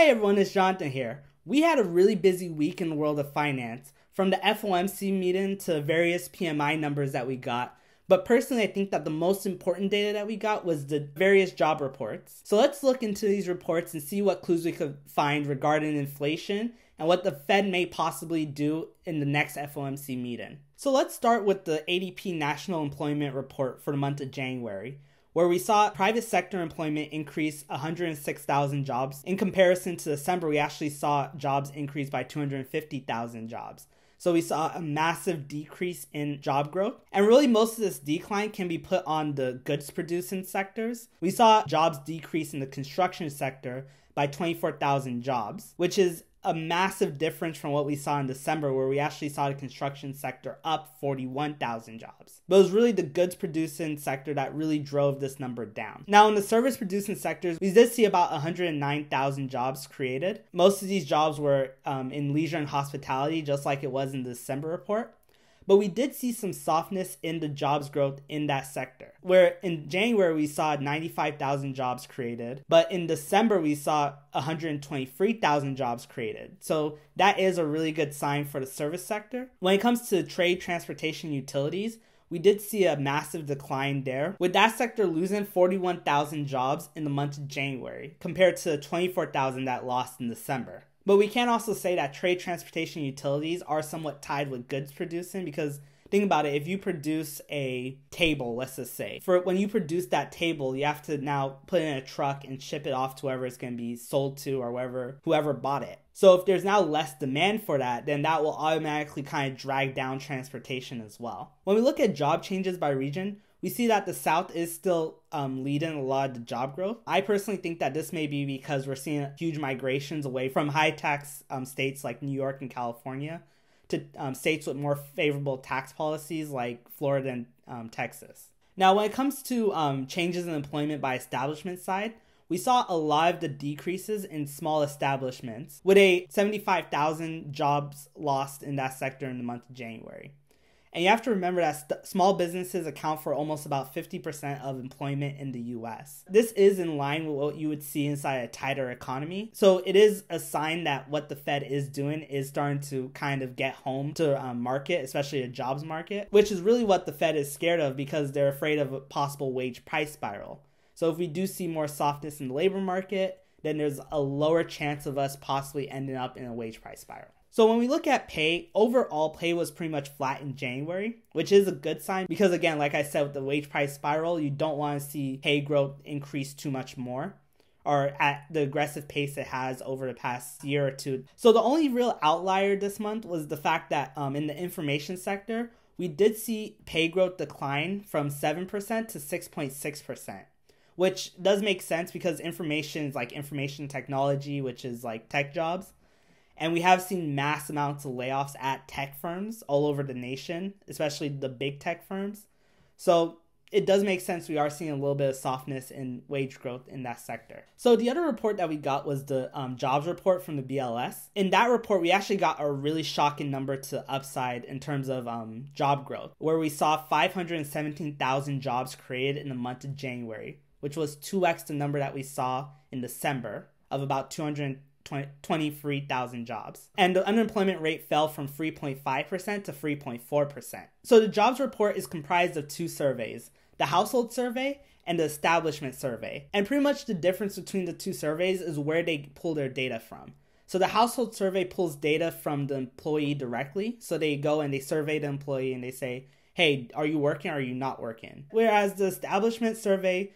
Hey everyone, it's Jonathan here. We had a really busy week in the world of finance, from the FOMC meeting to various PMI numbers that we got. But personally, I think that the most important data that we got was the various job reports. So let's look into these reports and see what clues we could find regarding inflation and what the Fed may possibly do in the next FOMC meeting. So let's start with the ADP National Employment Report for the month of January, where we saw private sector employment increase 106,000 jobs. In comparison to December, we actually saw jobs increase by 250,000 jobs. So we saw a massive decrease in job growth. And really most of this decline can be put on the goods producing sectors. We saw jobs decrease in the construction sector by 24,000 jobs, which is a massive difference from what we saw in December, where we actually saw the construction sector up 41,000 jobs. But it was really the goods producing sector that really drove this number down. Now, in the service producing sectors, we did see about 109,000 jobs created. Most of these jobs were in leisure and hospitality, just like it was in the December report. But we did see some softness in the jobs growth in that sector, where in January we saw 95,000 jobs created, but in December we saw 123,000 jobs created. So that is a really good sign for the service sector. When it comes to trade, transportation, utilities, we did see a massive decline there, with that sector losing 41,000 jobs in the month of January, compared to 24,000 that lost in December. But we can also say that trade, transportation, utilities are somewhat tied with goods producing, because think about it, if you produce a table, let's just say, for when you produce that table, you have to now put it in a truck and ship it off to whoever it's going to be sold to, or whoever bought it. So if there's now less demand for that, then that will automatically kind of drag down transportation as well. When we look at job changes by region, we see that the South is still leading a lot of the job growth. I personally think that this may be because we're seeing huge migrations away from high tax states like New York and California to states with more favorable tax policies like Florida and Texas. Now, when it comes to changes in employment by establishment side, we saw a lot of the decreases in small establishments, with a 75,000 jobs lost in that sector in the month of January. And you have to remember that small businesses account for almost about 50% of employment in the US. This is in line with what you would see inside a tighter economy. So it is a sign that what the Fed is doing is starting to kind of get home to market, especially a jobs market, which is really what the Fed is scared of, because they're afraid of a possible wage price spiral. So if we do see more softness in the labor market, then there's a lower chance of us possibly ending up in a wage price spiral. So when we look at pay, overall pay was pretty much flat in January, which is a good sign because, again, like I said, with the wage price spiral, you don't want to see pay growth increase too much more, or at the aggressive pace it has over the past year or two. So the only real outlier this month was the fact that in the information sector, we did see pay growth decline from 7% to 6.6%, which does make sense because information is like information technology, which is like tech jobs. And we have seen mass amounts of layoffs at tech firms all over the nation, especially the big tech firms. So it does make sense we are seeing a little bit of softness in wage growth in that sector. So the other report that we got was the jobs report from the BLS. In that report, we actually got a really shocking number to upside in terms of job growth, where we saw 517,000 jobs created in the month of January, which was 2x the number that we saw in December of about 223,000 jobs. And the unemployment rate fell from 3.5% to 3.4%. So the jobs report is comprised of two surveys, the household survey and the establishment survey. And pretty much the difference between the two surveys is where they pull their data from. So the household survey pulls data from the employee directly. So they go and they survey the employee and they say, hey, are you working or are you not working? Whereas the establishment survey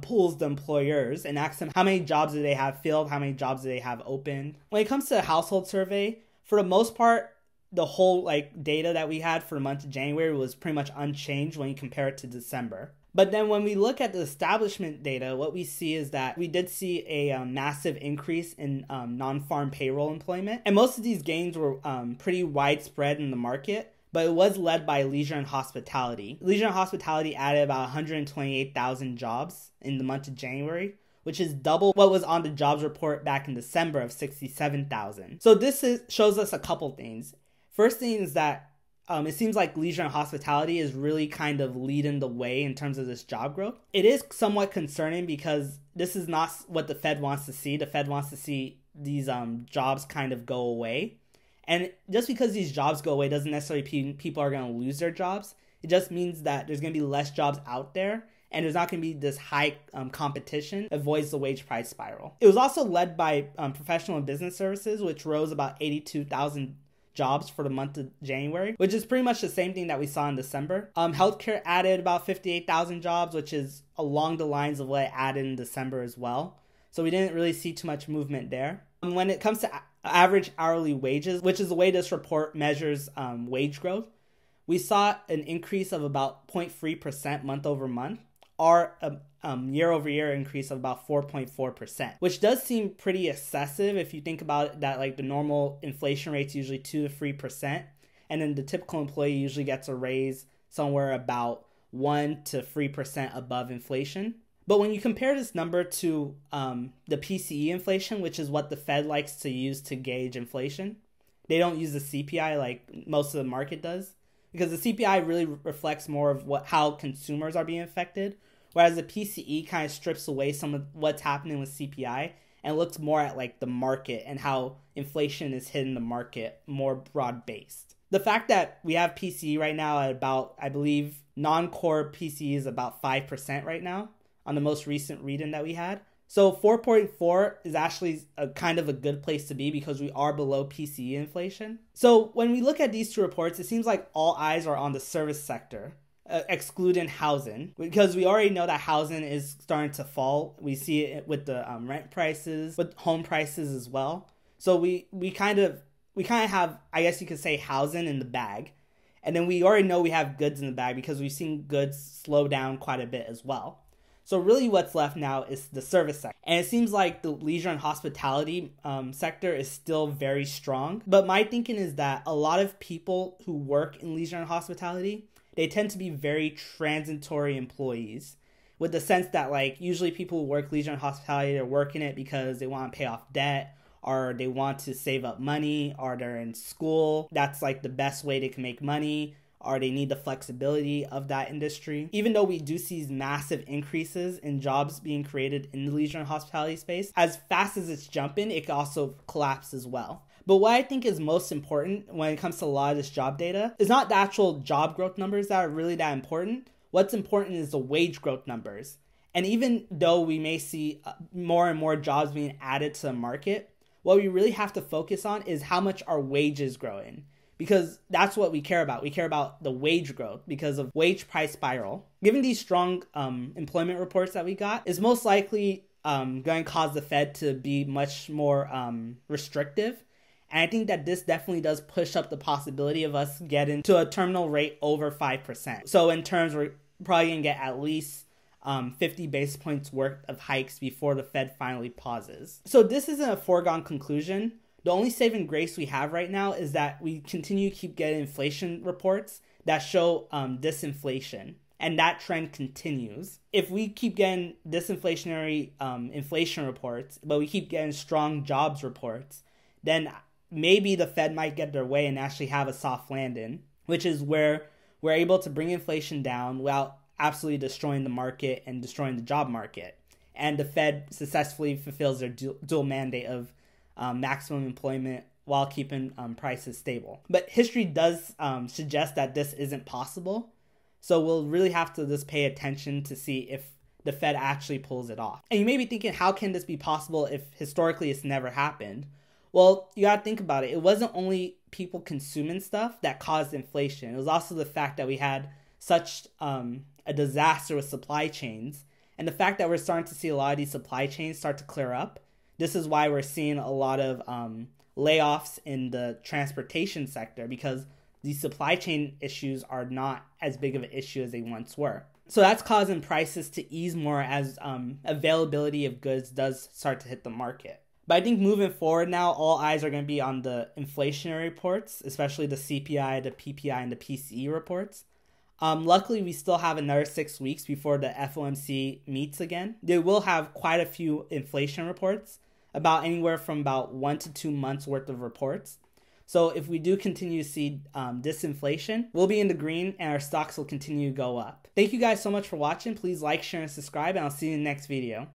pulls the employers and asks them how many jobs do they have filled, how many jobs do they have open. When it comes to the household survey, for the most part, the whole data that we had for the month of January was pretty much unchanged when you compare it to December. But then when we look at the establishment data, what we see is that we did see a massive increase in non-farm payroll employment. And most of these gains were pretty widespread in the market, but it was led by leisure and hospitality. Leisure and hospitality added about 128,000 jobs in the month of January, which is double what was on the jobs report back in December of 67,000. So this shows us a couple things. First thing is that it seems like leisure and hospitality is really kind of leading the way in terms of this job growth. It is somewhat concerning because this is not what the Fed wants to see. The Fed wants to see these jobs kind of go away. And just because these jobs go away doesn't necessarily mean people are going to lose their jobs. It just means that there's going to be less jobs out there, and there's not going to be this high competition, avoids the wage price spiral. It was also led by professional and business services, which rose about 82,000 jobs for the month of January, which is pretty much the same thing that we saw in December. Healthcare added about 58,000 jobs, which is along the lines of what it added in December as well. So we didn't really see too much movement there. When it comes to average hourly wages, which is the way this report measures wage growth, we saw an increase of about 0.3% month over month, or a year-over-year increase of about 4.4%, which does seem pretty excessive if you think about it, that like the normal inflation rate's usually 2 to 3%, and then the typical employee usually gets a raise somewhere about 1 to 3% above inflation. But when you compare this number to the PCE inflation, which is what the Fed likes to use to gauge inflation, they don't use the CPI like most of the market does, because the CPI really reflects more of how consumers are being affected, whereas the PCE kind of strips away some of what's happening with CPI and looks more at like the market and how inflation is hitting the market more broad-based. The fact that we have PCE right now at about, I believe, non-core PCE is about 5% right now on the most recent reading that we had. So 4.4 is actually a kind of a good place to be because we are below PCE inflation. So when we look at these two reports, it seems like all eyes are on the service sector, excluding housing, because we already know that housing is starting to fall. We see it with the rent prices, with home prices as well. So we kind of have, I guess you could say, housing in the bag. And then we already know we have goods in the bag because we've seen goods slow down quite a bit as well. So really what's left now is the service sector. And it seems like the leisure and hospitality sector is still very strong. But my thinking is that a lot of people who work in leisure and hospitality, they tend to be very transitory employees, with the sense that like usually people who work leisure and hospitality are working it because they want to pay off debt, or they want to save up money, or they're in school. That's like the best way they can make money, or they need the flexibility of that industry. Even though we do see massive increases in jobs being created in the leisure and hospitality space, as fast as it's jumping, it can also collapse as well. But what I think is most important when it comes to a lot of this job data is not the actual job growth numbers that are really that important. What's important is the wage growth numbers. And even though we may see more and more jobs being added to the market, what we really have to focus on is how much our wages growing. Because that's what we care about. We care about the wage growth because of wage price spiral. Given these strong employment reports that we got, is most likely going to cause the Fed to be much more restrictive. And I think that this definitely does push up the possibility of us getting to a terminal rate over 5%. So in terms, we're probably going to get at least 50 basis points worth of hikes before the Fed finally pauses. So this isn't a foregone conclusion. The only saving grace we have right now is that we continue to keep getting inflation reports that show disinflation, and that trend continues. If we keep getting disinflationary inflation reports, but we keep getting strong jobs reports, then maybe the Fed might get their way and actually have a soft landing, which is where we're able to bring inflation down without absolutely destroying the market and destroying the job market. And the Fed successfully fulfills their dual mandate of maximum employment while keeping prices stable. But history does suggest that this isn't possible. So we'll really have to just pay attention to see if the Fed actually pulls it off. And you may be thinking, how can this be possible if historically it's never happened? Well, you gotta think about it. It wasn't only people consuming stuff that caused inflation. It was also the fact that we had such a disaster with supply chains. And the fact that we're starting to see a lot of these supply chains start to clear up. This is why we're seeing a lot of layoffs in the transportation sector, because these supply chain issues are not as big of an issue as they once were. So that's causing prices to ease more as availability of goods does start to hit the market. But I think moving forward now, all eyes are going to be on the inflationary reports, especially the CPI, the PPI, and the PCE reports. Luckily, we still have another 6 weeks before the FOMC meets again. They will have quite a few inflation reports, about anywhere from about 1 to 2 months worth of reports. So if we do continue to see disinflation, we'll be in the green and our stocks will continue to go up. Thank you guys so much for watching. Please like, share, and subscribe, and I'll see you in the next video.